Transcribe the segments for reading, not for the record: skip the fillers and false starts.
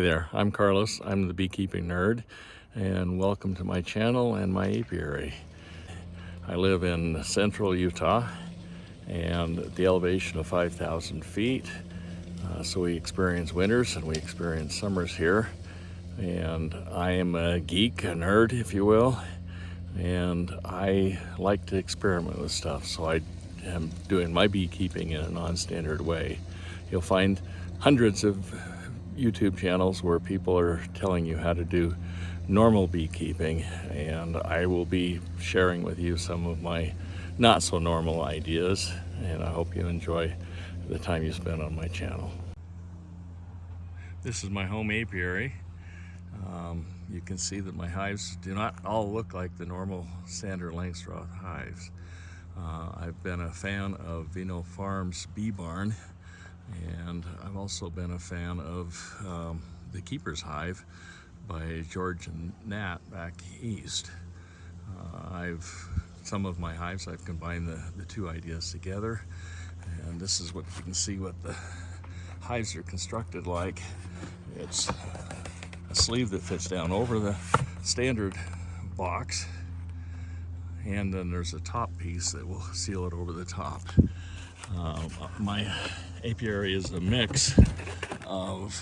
Hey there, I'm Carlos. I'm the beekeeping nerd, and welcome to my channel and my apiary. I live in central Utah and at the elevation of 5,000 feet. So we experience winters and we experience summers here. And I am a geek, a nerd, if you will, and I like to experiment with stuff. So I am doing my beekeeping in a non-standard way. You'll find hundreds of YouTube channels where people are telling you how to do normal beekeeping, and I will be sharing with you some of my not so normal ideas, and I hope you enjoy the time you spend on my channel. This is my home apiary. You can see that my hives do not all look like the normal standard Langstroth hives. I've been a fan of Vino Farms Bee Barn, and I've also been a fan of The Keeper's Hive by George and Nat back east. Some of my hives, I've combined the two ideas together, and this is what you can see what the hives are constructed like. It's a sleeve that fits down over the standard box, and then there's a top piece that will seal it over the top. My apiary is a mix of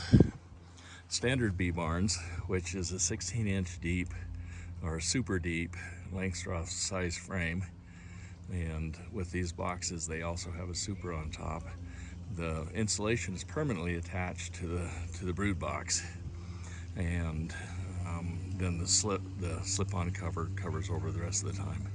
standard bee barns, which is a 16-inch deep or super deep Langstroth size frame, and with these boxes they also have a super on top. The insulation is permanently attached to the brood box, and then the slip-on cover covers over the rest of the time.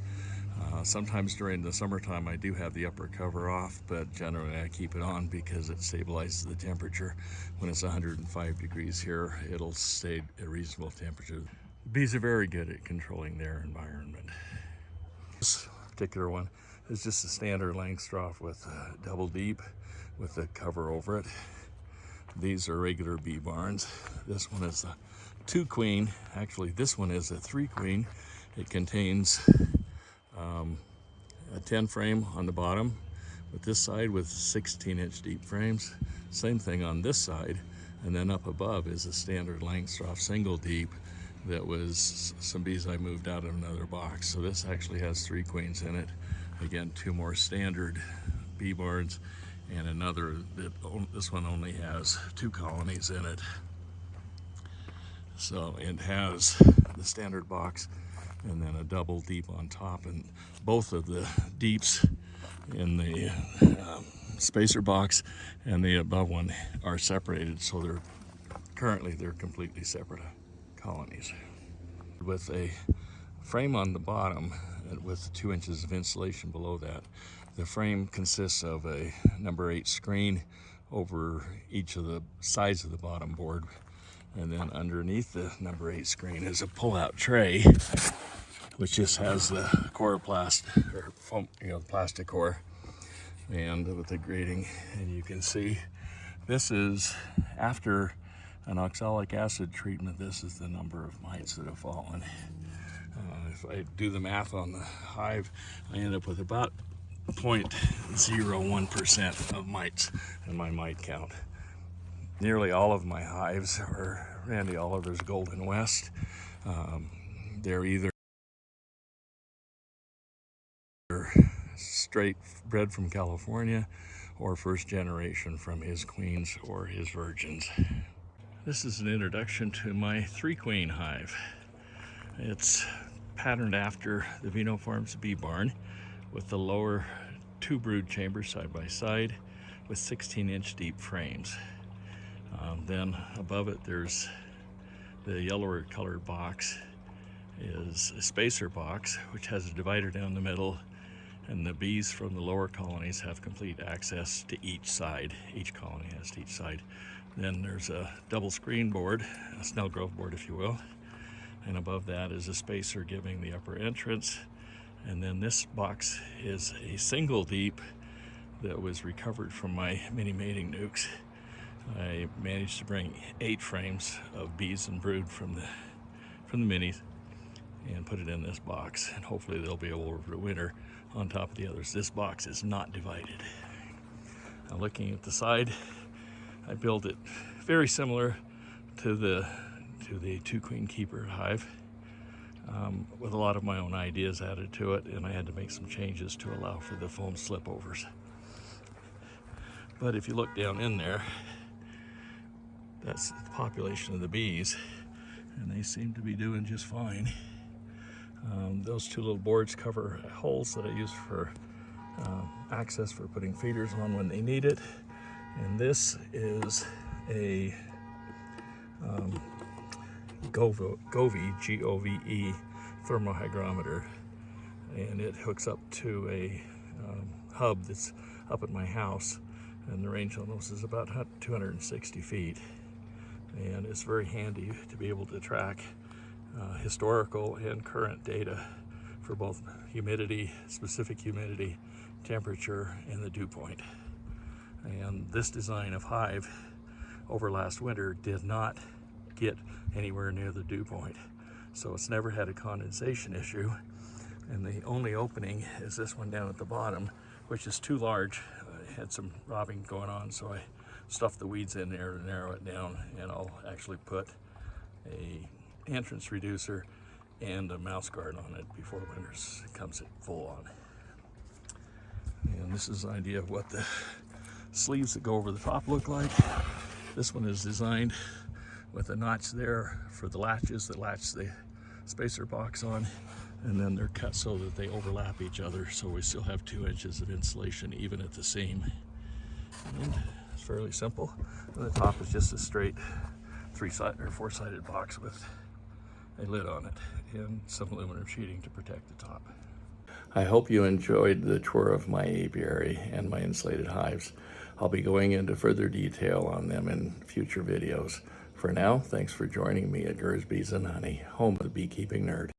Sometimes during the summertime I do have the upper cover off, but generally I keep it on because it stabilizes the temperature. When it's 105 degrees here, it'll stay at a reasonable temperature. Bees are very good at controlling their environment. This particular one is just a standard Langstroth with double deep with the cover over it. These are regular bee barns. This one is a 2 queen. Actually, this one is a 3 queen. It contains a 10 frame on the bottom with this side with 16-inch deep frames. Same thing on this side, and then up above is a standard Langstroth single deep that was some bees I moved out of another box. So this actually has 3 queens in it. Again, 2 more standard bee barns, and another that this one only has 2 colonies in it. So it has the standard box and then a double deep on top, and both of the deeps in the spacer box and the above one are separated, so they're completely separate colonies. With a frame on the bottom with 2 inches of insulation below that, the frame consists of a number 8 screen over each of the sides of the bottom board, and then underneath the number 8 screen is a pull-out tray, which just has the coroplast, or foam, plastic core, and with the grating. And you can see this is after an oxalic acid treatment. This is the number of mites that have fallen. If I do the math on the hive, I end up with about 0.01% of mites in my mite count. Nearly all of my hives are Randy Oliver's Golden West. They're either straight bred from California or first generation from his queens or his virgins. This is an introduction to my 3 queen hive. It's patterned after the Vino Farms Bee Barn, with the lower 2 brood chambers side by side with 16-inch deep frames. Then above it there's the yellower colored box is a spacer box, which has a divider down the middle, and the bees from the lower colonies have complete access to each side. Each colony has to each side. Then there's a double screen board, a Snell Grove board if you will, and above that is a spacer giving the upper entrance. And then this box is a single deep that was recovered from my mini mating nukes. I managed to bring 8 frames of bees and brood from the minis and put it in this box, and hopefully they'll be able to winter on top of the others. This box is not divided. Now looking at the side, I built it very similar to the two queen keeper hive with a lot of my own ideas added to it, and I had to make some changes to allow for the foam slipovers. But if you look down in there, that's the population of the bees, and they seem to be doing just fine. Those two little boards cover holes that I use for access for putting feeders on when they need it. And this is a Gove, G-O-V-E thermohygrometer, and it hooks up to a hub that's up at my house, and the range on those is about 260 feet. And it's very handy to be able to track historical and current data for both humidity, specific humidity, temperature, and the dew point. And this design of hive over last winter did not get anywhere near the dew point, so it's never had a condensation issue. And the only opening is this one down at the bottom, which is too large. I had some robbing going on, so I stuffed the weeds in there to narrow it down, and I'll actually put a entrance reducer and a mouse guard on it before winter comes it full on. And this is an idea of what the sleeves that go over the top look like. This one is designed with a notch there for the latches that latch the spacer box on, and then they're cut so that they overlap each other, so we still have 2 inches of insulation even at the seam. And it's fairly simple. And the top is just a straight 3-sided or 4-sided box with a lid on it and some aluminum sheeting to protect the top. I hope you enjoyed the tour of my apiary and my insulated hives. I'll be going into further detail on them in future videos. For now, thanks for joining me at Gers Bees and Honey, home of the beekeeping nerd.